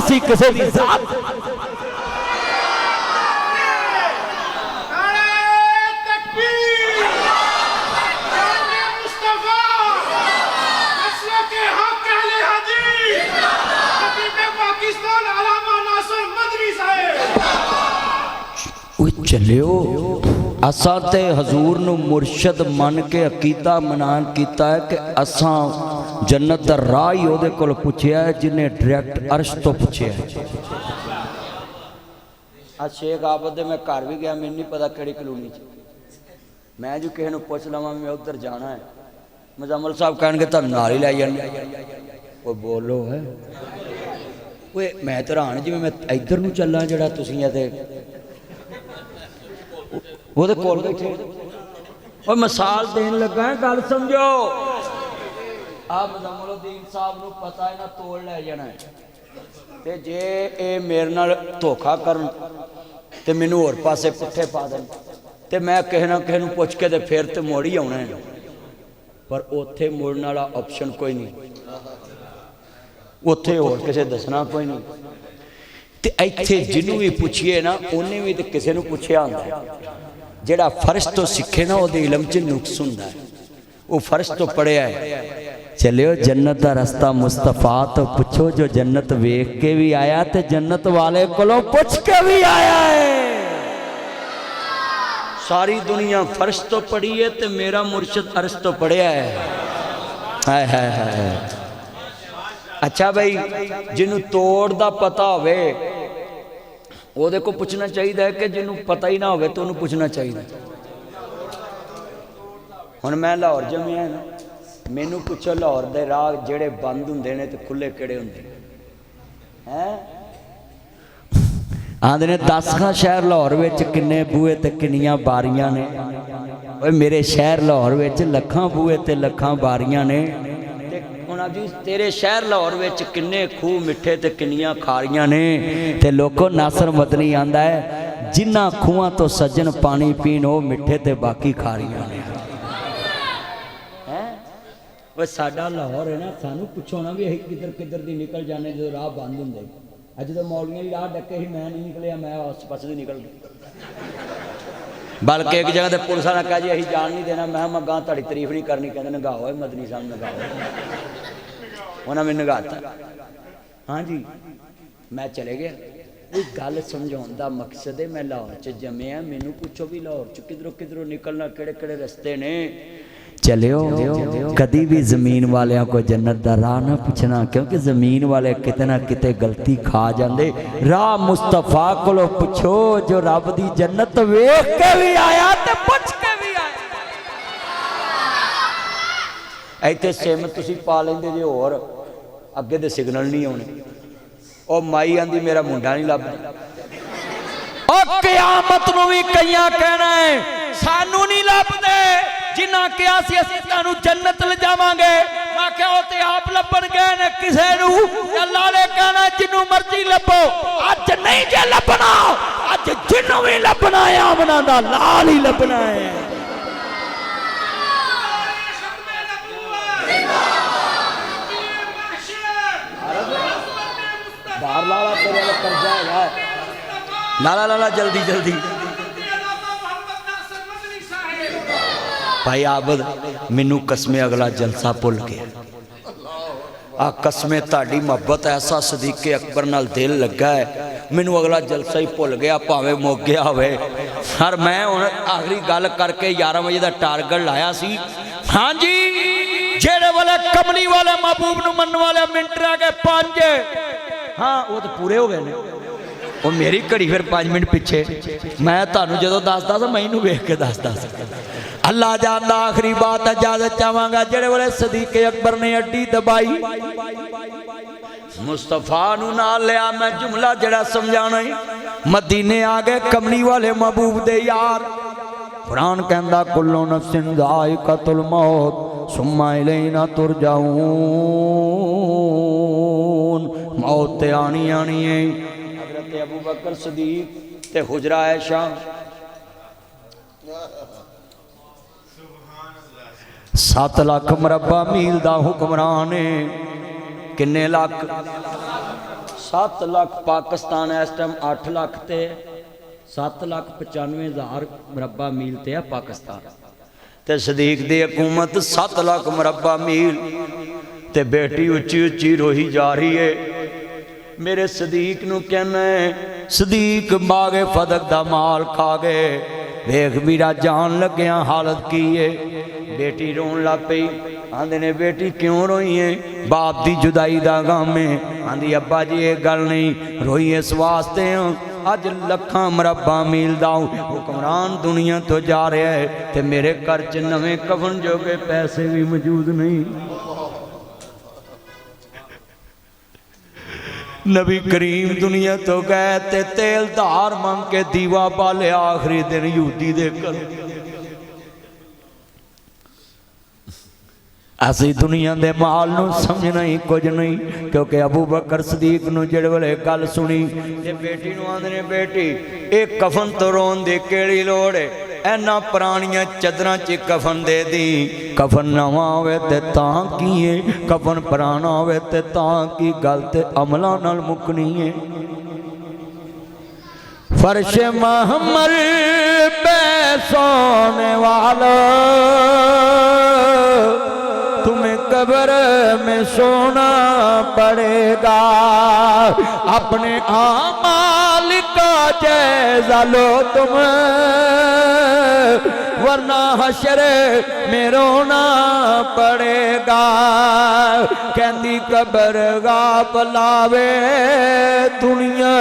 असी किसी की जात चलियो असा ते हजूर नू मुर्शद मन के अकीदा मनान किया है कि असा जन्नत दा राह ही ओहदे कोल पुछया है जिन्हें डायरैक्ट अर्श तो पूछया है। आज शेख आबद दे मैं घर भी गया, मैनू नहीं पता किहड़ी कलोनी च, मैं जो किसी नू पुछ लवां मैं उधर जाना है, मुजम्मल साहब कहणगे तुहानू नाल ही लै जांदे, ओए बोलो है ओए मैं तो हैरान जिवें मैं इधर नू चलां जिहड़ा तुसीं ते ਉਹਦੇ ਕੋਲ ਬੈਠੇ ਉਹ ਮਿਸਾਲ ਦੇਣ ਲੱਗਾ ਹੈ, ਗੱਲ ਸਮਝੋ। ਆ ਮੁਜ਼ੰਮਲਉਦੀਨ ਸਾਹਿਬ ਨੂੰ ਪਤਾ ਹੈ ਨਾ ਤੋੜ ਲੈ ਜਾਣਾ ਹੈ, ਤੇ ਜੇ ਇਹ ਮੇਰੇ ਨਾਲ ਧੋਖਾ ਕਰਨ ਤੇ ਮੈਨੂੰ ਹੋਰ ਪਾਸੇ ਪੁੱਠੇ ਪਾ ਦੇਣ ਤੇ ਮੈਂ ਕਿਸੇ ਨਾ ਕਿਸੇ ਨੂੰ ਪੁੱਛ ਕੇ ਤੇ ਫਿਰ ਤੇ ਮੋੜ ਹੀ ਆਉਣਾ ਹੈ, ਪਰ ਉੱਥੇ ਮੁੜਨ ਵਾਲਾ ਆਪਸ਼ਨ ਕੋਈ ਨਹੀਂ, ਉੱਥੇ ਹੋਰ ਕਿਸੇ ਦੱਸਣਾ ਕੋਈ ਨਹੀਂ। ਤੇ ਇੱਥੇ ਜਿਹਨੂੰ ਵੀ ਪੁੱਛੀਏ ਨਾ ਉਹਨੇ ਵੀ ਤੇ ਕਿਸੇ ਨੂੰ ਪੁੱਛਿਆ ਹੁੰਦਾ ਹੈ, ਜਿਹੜਾ फर्श तो सीखे ना वो इलम च नुक्स हुंदा है, वो फर्श तो पढ़िया है। चलियो जन्नत का रास्ता मुस्तफा तो पुछो जो जन्नत वेख के भी आया ते जन्नत वाले कोलों पुछ के भी आया है। सारी दुनिया फर्श तो पढ़ी है ते मेरा मुर्शिद अर्श तो पढ़िया है। हाय हाय हाय। अच्छा भाई जिन्हों तोड़ दा पता होवे ਉਹਦੇ को पुछना चाहिए है कि जिन्हों पता ही ना हो तो उन्होंने पुछना चाहिए। हुण मैं लाहौर जम्मिया ना, मैनू पुछो लाहौर के राह जेड़े बंद हुंदे ने ते खुले किहड़े हुंदे हैं? आंदे ने 10 शहर लाहौर विच किन्ने बूहे ते किन्नियां बारियां ने। ओए मेरे शहर लाहौर विच लखां बूहे ते लखां बारियां ने। जी तेरे शहर लाहौर विच किन्ने खूह मिठे ते किन्नियां खारियां ने। ते लोगों नासर मदनी आंदा है जिन्हां खूहां तो सज्जन पानी पीन वो मिठे ते बाकी खारियां ने। हैं वो साडा लाहौर है ना, सानू पुछो ना भी असीं किधर किधर दी निकल जाने जो राह बंद हुंदे। अज तो मौलवियां दी राह डके ही मैं नहीं निकलिया, मैं उस पासे दी निकल गया। बल्कि एक जगह ते पुलिस वाला कहा जी असीं जान नहीं देना, मैं गां तुहाडी तारीफ नहीं करनी, कहंदे नगाओ मदनी साहब नगाओ। उन्हें मैंने नगाता, हाँ जी मैं चले गया। कोई गल समझाने का मकसद है, मैं लाहौर च जम्मिया, मैनू पूछो भी लाहौर च किधरों किधरों निकलना किहड़े किहड़े रस्ते ने। चलियो कदी भी जमीन वालियां को जन्नत दा राह ना पूछना, क्योंकि जमीन वाले किते ना किते गलती खा जाते। राह मुस्तफा कोलों पुछो जो रब दी जन्नत वेख के भी आया ते पुछ के भी आया। इत्थे सिम तुसीं पा लेंदे जे होर अगे दे सिग्नल नहीं आने। ओ माई आंदी मेरा मुंडा नहीं लभदा। ओ क़यामत नूं भी कईयां कहना है सानू नहीं लभदे, जिन्ना कहा सी असीं तुहानूं जन्नत ले जावांगे। मैं क्या वो ते आप लभण गए ने किसे नूं, अल्लाह ने कहना जिन्नू मर्जी लभो। अज नहीं जे लभना, अज जिन्नू भी लभना है आमना दा लाल ही लभना है। बाहर लाला तेरे वाला कर्जा है, लाला लाला जल्दी जल्दी। भाई आबद मैनू कसमे अगला जलसा भुल गया। आ कसमे ताड़ी मोहब्बत ऐसा सदीके अकबर नाल दिल लगा है, मैनू अगला जलसा ही भुल गया भावें मुक गया होवे। हर मैं हुण आखिरी गल करके 11 बजे का टारगेट लाया सी। हाँ जी जेड़े वाले कमली वाले महबूब नूं मनण वाले मिनट रह गए 5। हाँ वो तो पूरे हो गए ने। वो मेरी घड़ी फिर 5 मिनट पिछे, मैं तुहानूं जदों दसदा सा मैं इहनूं वेख के दसदा सा। अल्लाह जानदा आखिरी बात इजाजत चाहांगा जेड़े वाले सदीके अकबर ने अड्डी दबाई मुस्तफा नूं नाल लिया। मैं जुमला जड़ा समझाना ही, मदीने आ गए कमली वाले महबूब दे यार। कुरान कहंदा कुल्लु नफ्सिन ज़ाइक़तुल मौत सुम्मा इलैना तुरजाऊन। मौत ते आनी आनी है। हज़रत अबू बकर सदीक ते हुजरा आयशा 7 लाख मरबा मील दा हुक्मरान है। किन्ने लाख? 7 लाख पाकिस्तान इस टाइम 8 लाख ते 7,95,000 मुरब्बा मील ते है पाकिस्तान ते सदीक दी हुकूमत 7 लाख मुरब्बा मील ते बेटी उच्ची उच्ची रोही जा रही है। मेरे सदीक नू कहना है सदीक बागे फदक दा माल खा गए देख मीरा जान लग्या हालत की है। बेटी रोन लग पई आंदे ने बेटी क्यों रोई है बाप दी जुदाई दा गम है। आंदी अब्बा जी ये गल नहीं रोई इस वास्ते अज लखां मुरब्बा मील दा हुक्मरान दुनिया तो जा रहा है ते मेरे घर च नवे कफन जोगे पैसे भी मौजूद नहीं। नबी करीम दुनिया तो गए ते तेल धार मंग के दीवा बाले आखिरी दिन यहूदी दे घर। असी दुनिया दे माल नू समझना ही कुछ नहीं क्योंकि अबू बकर सदीक नू जिहड़े वेले गल सुनी ते बेटी नू आंदे ने बेटी एक कफन तो रोन दी केड़ी लोड़ है ऐना पुरानियां चदरां च कफन दे दी। कफन नवा होवे ते तां की है कफन पुराना होवे ते तां की गल ते अमलां नाल मुकनी है। फर्श महमल पे सोने वाला तुम्हें कब्र में सोना पड़ेगा। अपने आमाल का जायजा लो तुम वरना हशर में रोना पड़ेगा। कहती कब्र गाप लावे दुनिया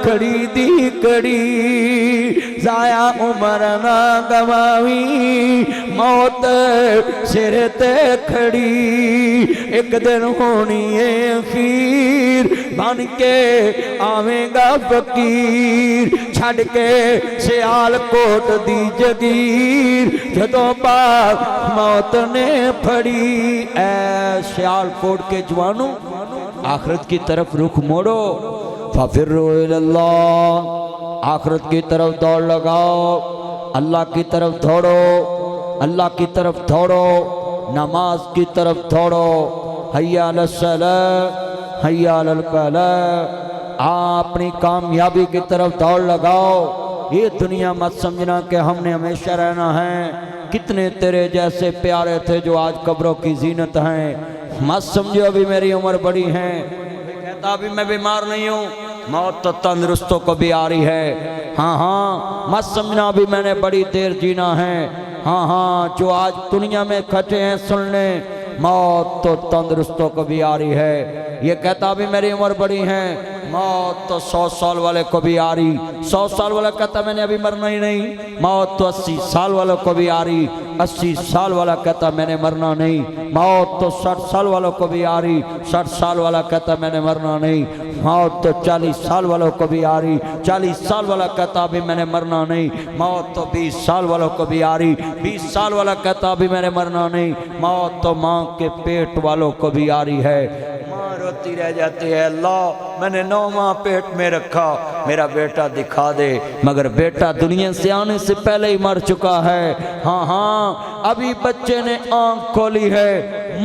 खड़ी दी कड़ी जाया उमर ना गवावी मौत सिर ते खड़ी। एक दिन होनी है अखीर बन के आवेगा फकीर छड़ के सियाल कोट दी जगीर जदों पाक मौत ने फड़ी। ऐ सियाल कोट के जवानों आखिरत की तरफ रुख मोड़ो फफिर्रू इलल्लाह आखिरत की तरफ दौड़ लगाओ अल्लाह की तरफ दौड़ो अल्लाह की तरफ दौड़ो नमाज की तरफ दौड़ो। हय्या अलस सलाह हय्या अलल फलाह अपनी कामयाबी की तरफ दौड़ लगाओ। ये दुनिया मत समझना कि हमने हमेशा रहना है। कितने तेरे जैसे प्यारे थे जो आज कब्रों की जीनत हैं। मत समझो अभी मेरी उम्र बड़ी है कहता अभी मैं बीमार नहीं हूँ मौत तो तंदुरुस्तों को भी आ रही है। हाँ हाँ मत समझना अभी मैंने बड़ी देर जीना है। हाँ हाँ जो आज दुनिया में खटे हैं सुनने मौत तो तंदुरुस्तों को भी आ रही है। ये कहता अभी मेरी उम्र बड़ी है मौत तो 100 साल वाले को भी आ रही। 100 साल वाला कहता मैंने अभी मरना ही नहीं। मौत तो 80 साल वालों को भी आ रही। 80 साल वाला कहता मैंने मरना नहीं। मौत तो 60 साल वालों को भी आ रही। 60 साल वाला कहता मैंने मरना नहीं। मौत तो 40 साल वालों को भी आ रही। 40 साल वाला कहता अभी मैंने मरना नहीं। मौत तो 20 साल वालों को भी आ रही। 20 साल वाला कहता अभी मैंने मरना नहीं। मौत तो माँ के पेट वालों को भी आ रही है। माँ रोती रह जाती है अल्लाह मैंने 9 माह पेट में रखा मेरा बेटा दिखा दे। मगर बेटा दुनिया से आने से पहले ही मर चुका है। हाँ हाँ अभी बच्चे ने आंख खोली है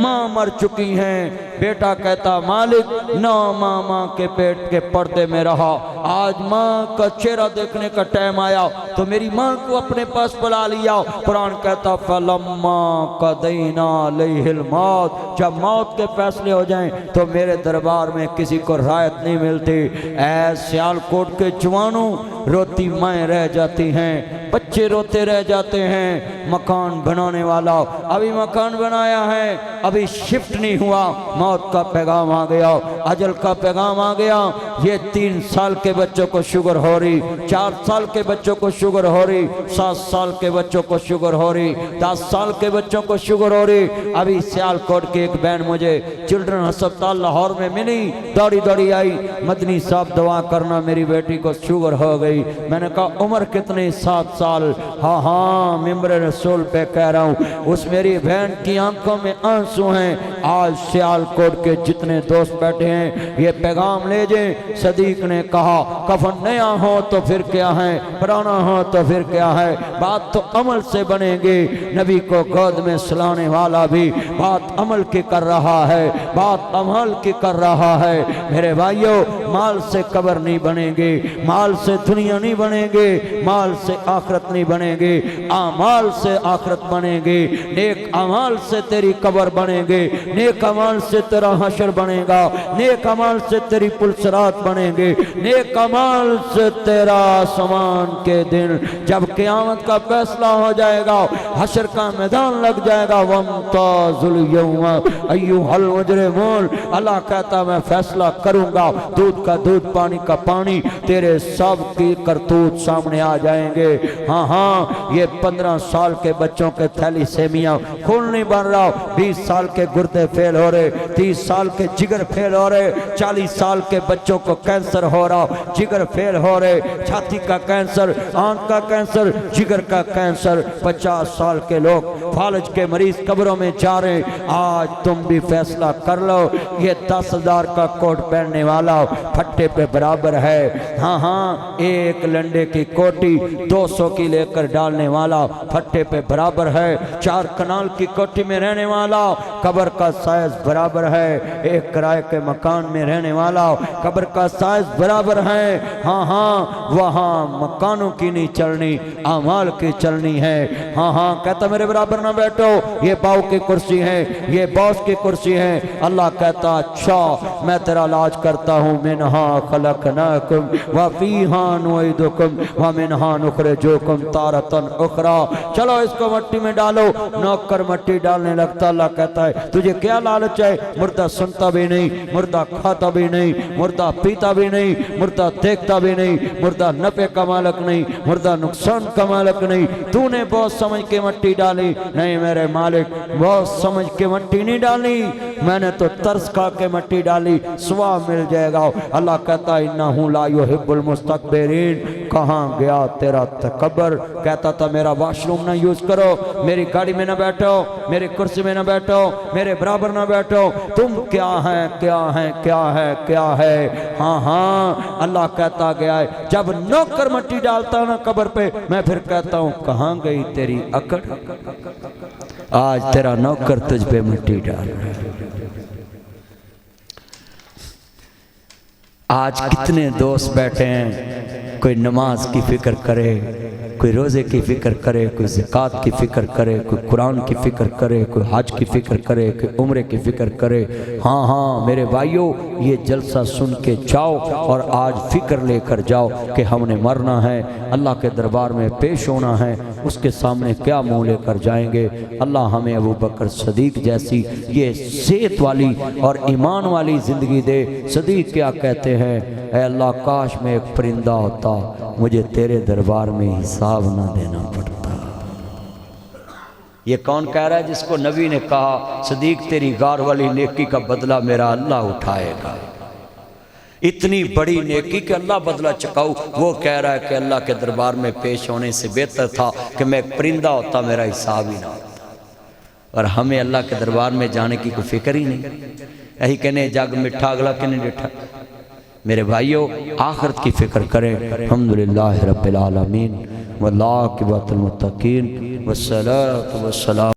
माँ मर चुकी हैं। बेटा कहता मालिक 9 माह माँ के पेट के पर्दे में रहा आज माँ का चेहरा देखने का टाइम आया तो मेरी माँ को अपने पास बुला लिया। कुरान कहता फलम्मा कदैना अलैहिल मौत जब मौत के फैसले हो जाएं तो मेरे दरबार में किसी को रायत नहीं मिलती। ऐ सियालकोट के जवानों रोती माएँ रह जाती हैं बच्चे रोते रह जाते हैं। मकान बनाने वाला अभी मकान बनाया है अभी शिफ्ट नहीं हुआ मौत का पैगाम आ गया अजल का पैगाम आ गया। ये 3 साल के बच्चों को शुगर हो रही 4 साल के बच्चों को शुगर हो रही 7 साल के बच्चों को शुगर हो रही 10 साल के बच्चों को शुगर हो रही। अभी सियालकोट की एक बहन मुझे चिल्ड्रन अस्पताल लाहौर में मिली दौड़ी दौड़ी आई मदनी साहब दवा करना मेरी बेटी को शुगर हो गई। मैंने कहा उम्र कितनी 7 साल। हाँ हाँ मिंबर रसूल पे कह रहा हूँ, उस मेरी बहन की आंखों में आंसू हैं। आज सियालकोट के जितने दोस्त बैठे हैं ये पैगाम ले जाए। सदीक ने कहा कफन नया हो तो फिर क्या है, पुराना हो तो फिर क्या है, बात तो अमल से बनेगी। नबी को गोद में सुलाने वाला भी बात अमल की कर रहा है, बात अमल की कर रहा है। मेरे भाइयों, माल से कब्र नहीं बनेगी, माल से दुनिया नहीं बनेगी, माल से आखरत नहीं बनेगी, आमाल से आखरत बनेगी। नेक अमाल से तेरी कब्र बनेगी, नेक अमाल से तेरा हशर बनेगा, नेक अमाल से तेरी पुलसरात बनेगी, नेक अमाल से तेरा आसमान के दिन जब क़यामत का फैसला हो जाएगा, हशर का मैदान लग जाएगा, वमताजुल यौमा अय्युहल मुजरिमून, अल्लाह कहता मैं फैसला करूंगा, दूध का दूध पानी का पानी, तेरे सब की करतूत सामने आ जाएंगे। हाँ हाँ, ये 15 साल के बच्चों के थैलीसेमिया खून नहीं बन रहा, 20 साल के गुर्दे फेल हो रहे, 30 साल के जिगर फेल हो रहे, 40 साल के बच्चों को कैंसर हो रहा, जिगर फेल हो रहे, छाती का कैंसर, आंख का कैंसर, जिगर का कैंसर, 50 साल के लोग फालज के मरीज कब्रों में जा रहे। आज तुम भी फैसला कर लो, ये 10,000 का कोट पहनने वाला फट्टे पे बराबर है। हाँ हाँ, एक लंडे की कोटी 200 की लेकर डालने वाला फट्टे पे बराबर है। 4 कनाल की कोठी में रहने वाला कब्र का साइज बराबर है। एक किराए के मकान में रहने वाला कब्र का साइज बराबर है। हाँ हाँ, वहाँ मकानों की नहीं चलनी, अमाल की चलनी है। हाँ हाँ, कहता मेरे बराबर ना बैठो, ये बाऊ की कुर्सी है, ये बॉस की कुर्सी है। अल्लाह कहता अच्छा मैं तेरा इलाज करता हूँ, मिनहा खलकनाकुम व फीहा नुईदुकुम व मिनहा नुखरिजुकुम तारतन उखरा। चलो इसको मट्टी में डालो। नौकर मट्टी डालने लगता। अल्लाह कहता है तुझे क्या लालच है, मुर्दा सुनता भी नहीं, मुर्दा खाता भी नहीं, मुर्दा पीता भी नहीं, मुर्दा देखता भी नहीं, मुर्दा नफे का मालक नहीं, मुर्दा नुकसान का मालक नहीं। तूने बहुत समझ के मट्टी डाली। नहीं मेरे मालिक, बहुत समझ के मट्टी नहीं डाली, मैंने तो तरस खा के मट्टी डाली, स्वाब मिल जाएगा। अल्लाह कहता है इन्नहु ला युहिब्बुल मुस्तकबिरीन। कहाँ गया तेरा तकब्बर? कहता था मेरा वॉशरूम ना यूज करो, मेरी गाड़ी में ना बैठो, मेरी कुर्सी में ना बैठो, मेरे बराबर ना बैठो। तुम क्या है क्या है क्या है क्या है। हाँ हाँ, अल्लाह कहता गया है जब नौकर मट्टी डालता ना कब्र पे, मैं फिर कहता हूँ कहाँ गई तेरी अकड़। आज तेरा नौकर तुझ पे मिट्टी डाल रहा है। आज कितने दोस्त बैठे हैं, कोई नमाज की फिक्र करे, कोई रोज़े की फ़िक्र करे, कोई ज़कात की फ़िक्र करे, कोई कुरान की फ़िक्र करे, कोई हज की फ़िक्र करे, कोई उम्रे की फ़िक्र करे। हाँ हाँ मेरे भाइयों, ये जलसा सुन के जाओ और आज फ़िक्र लेकर जाओ कि हमने मरना है, अल्लाह के दरबार में पेश होना है, उसके सामने क्या मुँह लेकर जाएंगे। अल्लाह हमें अबू बकर सदीक जैसी ये सेहत वाली और ईमान वाली ज़िंदगी दे। सदीक क्या कहते हैं, ऐ अल्लाह काश में एक परिंदा होता, मुझे तेरे दरबार में हिसाब ना देना पड़ता। ये कौन कह रहा है? जिसको नबी ने कहा सदीक तेरी गार वाली नेकी का बदला मेरा अल्लाह उठाएगा। इतनी बड़ी नेकी कि अल्लाह बदला चुकाऊ। वो कह रहा है कि अल्लाह के दरबार में पेश होने से बेहतर था कि मैं एक परिंदा होता, मेरा हिसाब ही ना होता। और हमें अल्लाह के दरबार में जाने की कोई फिक्र ही नहीं। यही कहने जग मिठा अगला कहने डिठा। मेरे भाइयों, आखिरत की फिक्र करें। अल्हम्दुलिल्लाह रब्बिल आलमीन वल्लाकिबतुल मुत्तकीन वस्सलातु वस्सलाम।